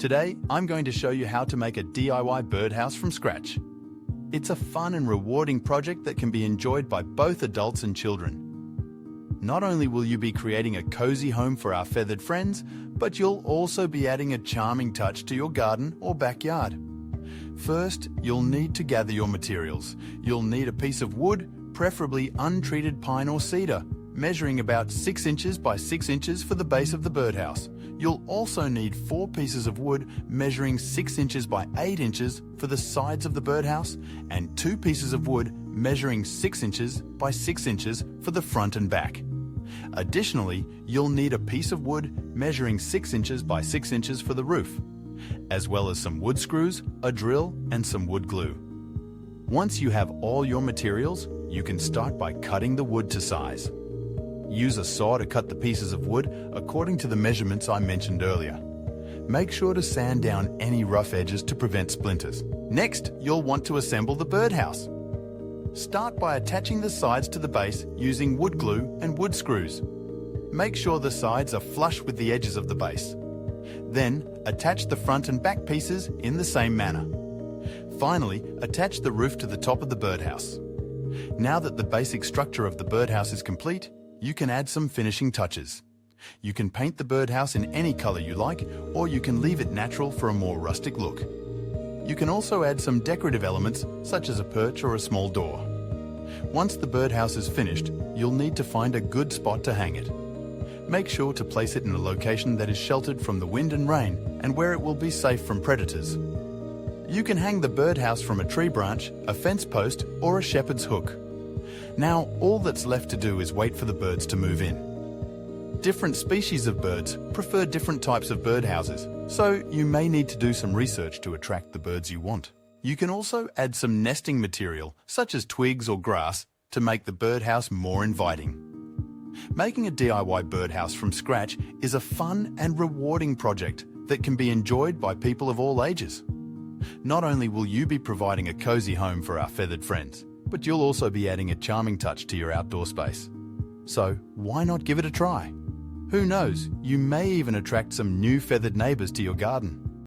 Today, I'm going to show you how to make a DIY birdhouse from scratch. It's a fun and rewarding project that can be enjoyed by both adults and children. Not only will you be creating a cozy home for our feathered friends, but you'll also be adding a charming touch to your garden or backyard. First, you'll need to gather your materials. You'll need a piece of wood, preferably untreated pine or cedar, measuring about 6 inches by 6 inches for the base of the birdhouse. You'll also need 4 pieces of wood measuring 6 inches by 8 inches for the sides of the birdhouse and 2 pieces of wood measuring 6 inches by 6 inches for the front and back. Additionally, you'll need a piece of wood measuring 6 inches by 6 inches for the roof, as well as some wood screws, a drill, and some wood glue. Once you have all your materials, you can start by cutting the wood to size. Use a saw to cut the pieces of wood according to the measurements I mentioned earlier. Make sure to sand down any rough edges to prevent splinters. Next, you'll want to assemble the birdhouse. Start by attaching the sides to the base using wood glue and wood screws. Make sure the sides are flush with the edges of the base. Then, attach the front and back pieces in the same manner. Finally, attach the roof to the top of the birdhouse. Now that the basic structure of the birdhouse is complete, you can add some finishing touches. You can paint the birdhouse in any color you like, or you can leave it natural for a more rustic look. You can also add some decorative elements, such as a perch or a small door. Once the birdhouse is finished, you'll need to find a good spot to hang it. Make sure to place it in a location that is sheltered from the wind and rain and where it will be safe from predators. You can hang the birdhouse from a tree branch, a fence post, or a shepherd's hook. Now, all that's left to do is wait for the birds to move in. Different species of birds prefer different types of birdhouses, so you may need to do some research to attract the birds you want. You can also add some nesting material, such as twigs or grass, to make the birdhouse more inviting. Making a DIY birdhouse from scratch is a fun and rewarding project that can be enjoyed by people of all ages. Not only will you be providing a cozy home for our feathered friends, but you'll also be adding a charming touch to your outdoor space. So why not give it a try? Who knows, you may even attract some new feathered neighbors to your garden.